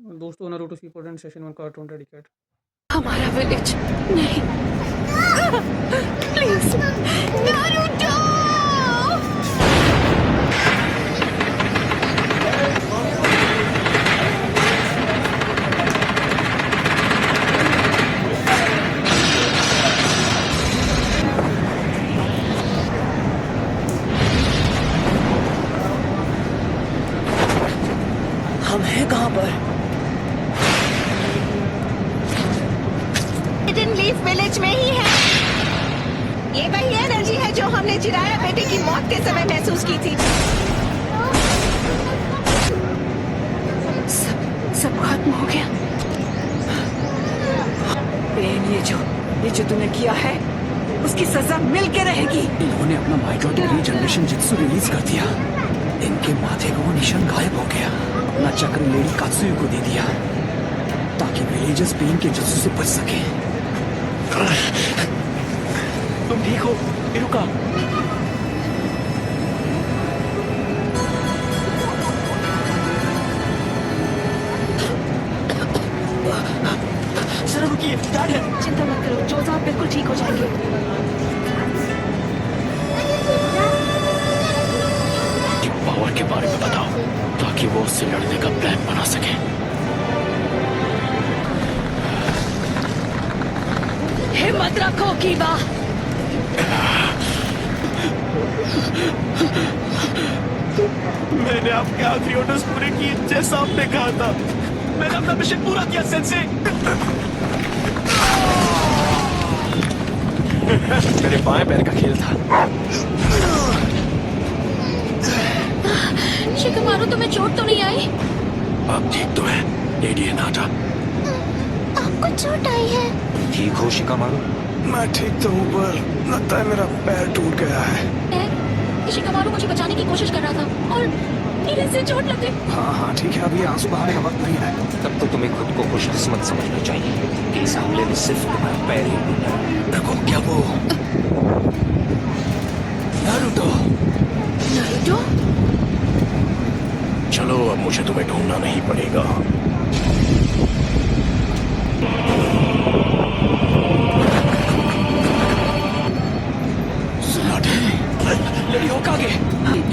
दोस्तों Naruto Shippuden session 1 cartoon dedicate. हमारा village नहीं, प्लीज नारुतो। हम हैं कहाँ पर? हिडन लीफ विलेज में ही है। ये वही एनर्जी है जो हमने जिराया बेटे की मौत के समय महसूस की थी। सब खत्म हो गया। पेन, ये जो तूने किया है उसकी सजा मिल के रहेगी। इन्होंने अपना माइटोटिक रीजनरेशन जित्सु रिलीज कर दिया। इनके माथे का वो निशान गायब हो गया। अपना चक्र लेडी कात्सुयो को दे दिया ताकि विलेजर्स पेन के जित्सु से बच सके। तुम ठीक हो इरुका? जरा रुकिए, डैड है। चिंता मत करो, जो साहब बिल्कुल ठीक हो जाएंगे। पावर के बारे में बताओ ताकि वो उससे लड़ने का प्लान बना सके। हिम्मत रखो कीबा। मैंने आपके आखिरी ऑर्डर्स पूरे किए जैसा आपने कहा था। मैंने अपना मिशन पूरा किया सेंसे। मेरे बाएं पैर का खेल था। शिकमारू, तुम्हें चोट तो नहीं आई? आप ठीक तो है लेडी नाटा? आपको चोट आई है? ठीक हो शिकामारू? मैं ठीक तो हूँ पर लगता है मेरा पैर टूट गया है। शिकमारू मुझे बचाने की कोशिश कर रहा था और नीले से चोट लग गई। हाँ ठीक है, अभी आंसू बहाने का वक्त नहीं है। तब तो तुम्हें खुद को खुशकिस्मत समझना चाहिए कि इस हमले में सिर्फ तुम्हारा पैर ही टूटा। देखो क्या वो नारुतो? नारुतो? चलो अब मुझे तुम्हें ढूंढना नहीं पड़ेगा।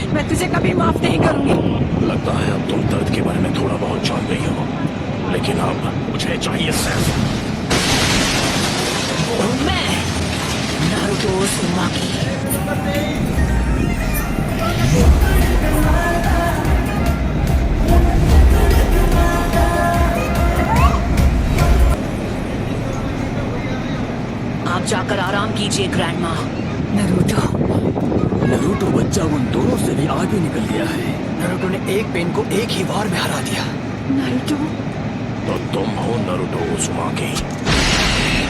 मैं तुझे कभी माफ नहीं करूंगी। लगता है अब तुम दर्द के बारे में थोड़ा बहुत जान गई हो, लेकिन अब मुझे चाहिए सिर्फ मैं नारुतो उज़ुमाकी। आप जाकर आराम कीजिए ग्रैंडमा। नारुतो बच्चा उन दोनों से भी आगे निकल गया है। नारुतो ने एक पेन को एक ही वार में हरा दिया। नारुतो? तो तुम हो नारुतो उज़ुमाकी?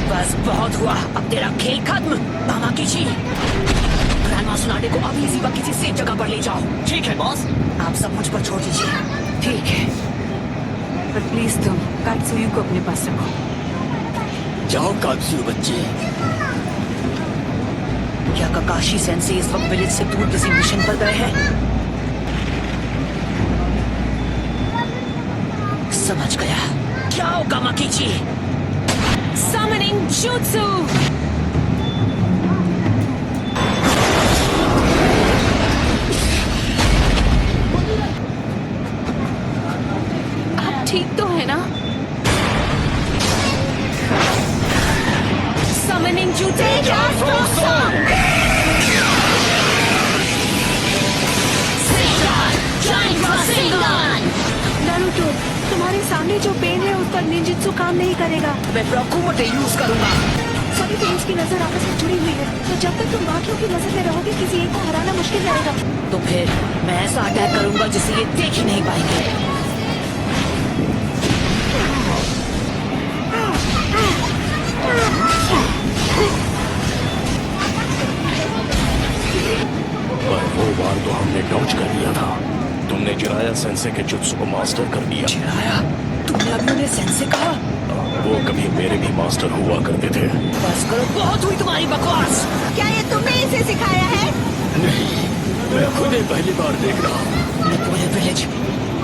बस बहुत हुआ, अब तेरा खेल खत्म। तामाकीची, ग्रैंडमा सुनाडे को अभी इसी वक्त किसी सेफ जगह पर ले जाओ। ठीक है बॉस। आप सब मुझ पर छोड़ दीजिए। ठीक है, पर प्लीज तुम कात्सुयु को अपने पास रखो। जाओ कात्सुयो बच्चे। क्या काकाशी सेंसे इस वक्त विलेज से दूर किसी मिशन पर गए हैं? समझ गया। क्या होगा माकीची? Summoning Jutsu! आप ठीक तो है ना? Summoning Jutsu! नारुतो, तुम्हारे सामने जो पेन है उस पर निंजुत्सु काम नहीं करेगा। मैं ब्रोकुमोटे यूज करूंगा। सभी पेन्स की नजर आपस में जुड़ी हुई है, तो जब तक तुम बाकियों की नजर में रहोगे किसी एक को हराना मुश्किल रहेगा। तो फिर मैं ऐसा अटैक करूंगा जिसे ये देख ही नहीं पाएंगे। पर वो बार तो हमने डॉज कर लिया था। तुमने जिराया सेंसे के जुत्सु को मास्टर कर दिया। जिराया? तुमने अभी उन्हें सेंसे कहा? वो कभी मेरे भी मास्टर हुआ करते थे। बस करो, बहुत हुई तुम्हारी बकवास। क्या ये तुमने इसे सिखाया है? नहीं, मैं खुद ही पहली बार देख रहा हूँ। पूरे विलेज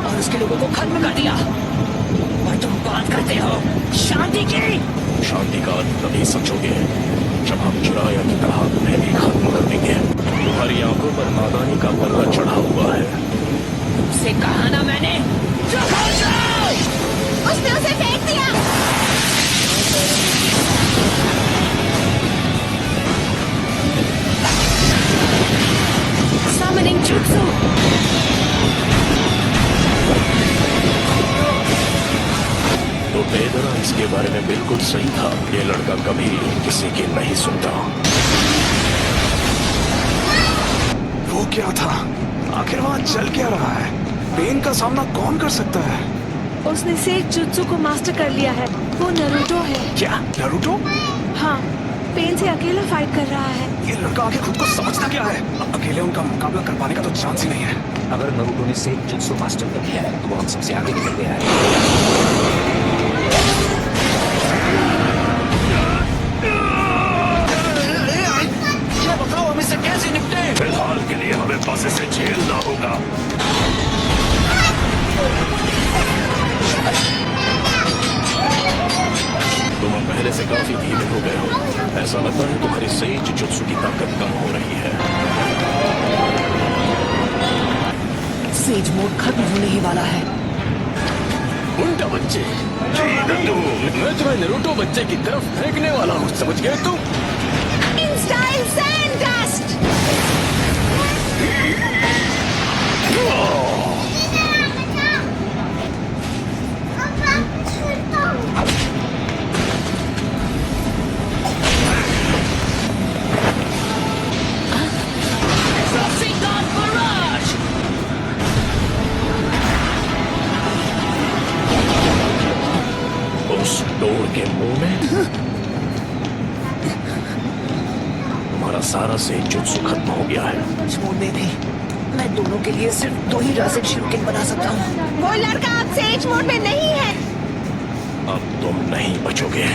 और उसके लोगों को खत्म कर दिया। तुम बात करते हो शांति की? शांति का अर्थ तभी समझोगे जब हम चिराया की तरह तुम्हें भी खत्म कर देंगे। तुम्हारी आंखों पर नादानी का पर्दा चढ़ा हुआ है। तुमसे कहा ना मैंने, चुप हो जाओ। उसने उसे फेंक दिया। Summoning Jutsu. तो बेदरा इसके बारे में बिल्कुल सही था। ये लड़का कभी किसी की नहीं सुनता। वो क्या था? आखिर वहाँ चल क्या रहा है? पेन का सामना कौन कर सकता है? उसने सेज जुत्सु को मास्टर कर लिया है। वो नरूटो है। क्या नारुतो? हाँ, पेन से अकेला फाइट कर रहा है। ये लड़का आखिर खुद को समझता क्या है? अकेले उनका मुकाबला कर पाने का तो चांस ही नहीं है। अगर नरूटो ने सेज जुत्सु मास्टर कर लिया है तो वो हम सबसे आगे निकल गया है। ये बताओ हम इससे कैसे निपटे? फिलहाल के लिए हमें बस इसे झेलना होगा। तुम अब पहले से काफी धीमे हो गए हो। ऐसा लगता है तुम्हारी सेज जुत्सु की ताकत कम हो रही है। सेज मोड खत्म होने ही वाला है। उल्टा बच्चे, मैं तुम्हें नरूटो बच्चे की तरफ फेंकने वाला हूँ, समझ गए तुम? In style sand dust. उस डोर के मुंह में तुम्हारा सारा सेज जुत्सु खत्म हो गया है। मोड में भी मैं दोनों के लिए सिर्फ 2 ही रासेन शिरुकेन बना सकता हूँ। वो लड़का अब सेज मोड में नहीं है। अब तुम नहीं बचोगे।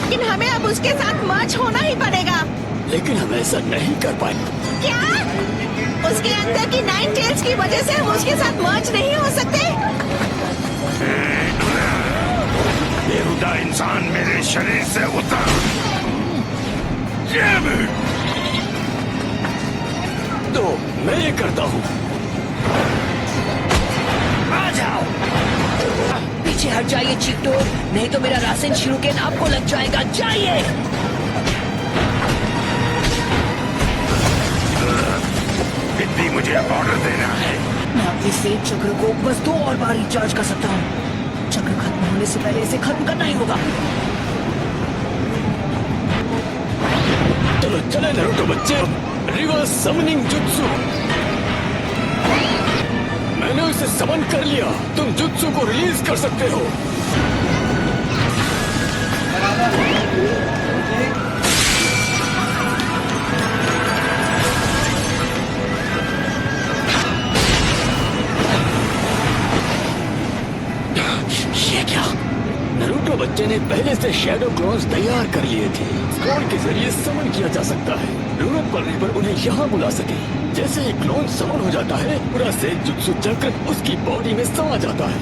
लेकिन हमें अब उसके साथ मर्ज होना ही पड़ेगा। लेकिन हम ऐसा नहीं कर पाएंगे। क्या? उसके अंदर की 9 टेल्स की वजह से हम उसके साथ मर्ज नहीं हो सकते? बेहुदा इंसान मेरे शरीर से उतर। तो मैं ये करता हूँ। आ जाओ, पीछे हट जाइए चीटो, नहीं तो मेरा रासेन शिरुकेन आपको लग जाएगा। जाइए। इतनी मुझे ऑर्डर देना है। मैं अपने सेज चक्र को बस 2 और बार रिचार्ज कर सकता हूँ। चक्र खत्म होने से पहले इसे खत्म करना ही होगा। चलो चले नरूटो बच्चे, रिवर्स समनिंग जुत्सु। मैंने उसे समन कर लिया। तुम जुत्सु को रिलीज कर सकते हो। ये क्या? नरूटो बच्चे ने पहले से शैडो क्लॉन्स तैयार कर लिए थे। स्क्रॉल के जरिए समन किया जा सकता है। जरूरत पड़ने पर उन्हें यहाँ बुला सके। जैसे ही क्लोन समन हो जाता है, पूरा सेज जुत्सु चक्र उसकी बॉडी में समा जाता है।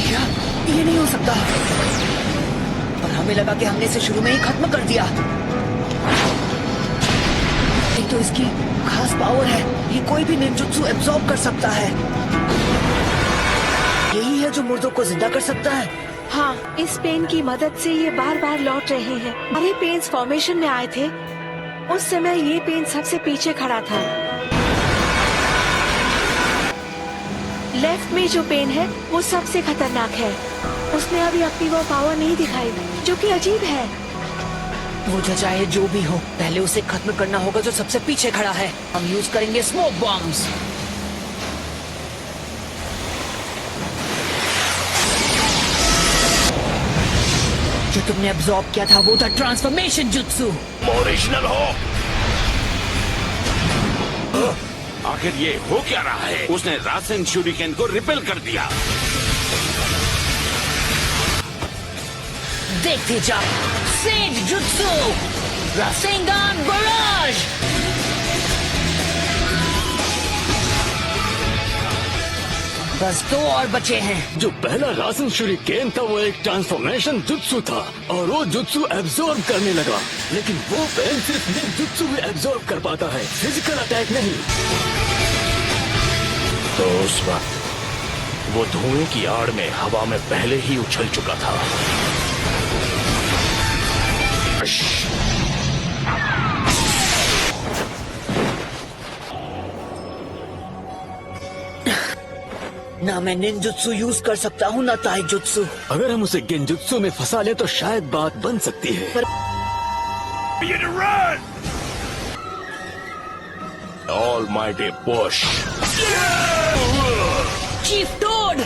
क्या? ये नहीं हो सकता। पर हमें लगा कि हमने इसे शुरू में ही खत्म कर दिया। एक तो इसकी खास पावर है, ये कोई भी निंजुत्सु एब्जॉर्ब कर सकता है। यही है जो मुर्दों को जिंदा कर सकता है। हाँ, इस पेन की मदद से ये बार बार लौट रहे हैं। हमारे पेन्स फॉर्मेशन में आए थे, उस समय ये पेन सबसे पीछे खड़ा था। लेफ्ट में जो पेन है वो सबसे खतरनाक है। उसने अभी अपनी वो पावर नहीं दिखाई, जो कि अजीब है। वो जो चाहे जो भी हो, पहले उसे खत्म करना होगा जो सबसे पीछे खड़ा है। हम यूज करेंगे स्मोक बॉम्ब्स। जो तुमने अब्सॉर्ब किया था वो था ट्रांसफॉर्मेशन जुत्सु। ओरिजिनल हो। आखिर ये हो क्या रहा है? उसने रासेन शूरिकेन को रिपेल कर दिया। देखते जाओ, सेज जुत्सु, रासेंगान बराज। बस 2 और बचे हैं। जो पहला रासन शूरिकेन था वो एक ट्रांसफॉर्मेशन जुत्सु था और वो जुत्सु एब्जॉर्ब करने लगा, लेकिन वो पेन सिर्फ जुत्सु भी एब्जॉर्ब कर पाता है, फिजिकल अटैक नहीं। तो उस वक्त वो धुएं की आड़ में हवा में पहले ही उछल चुका था। ना मैं निंजुत्सु यूज कर सकता हूँ ना ताइजुत्सु। अगर हम उसे गेंजुत्सु में फंसा ले तो शायद बात बन सकती है। Almighty push. Chief toad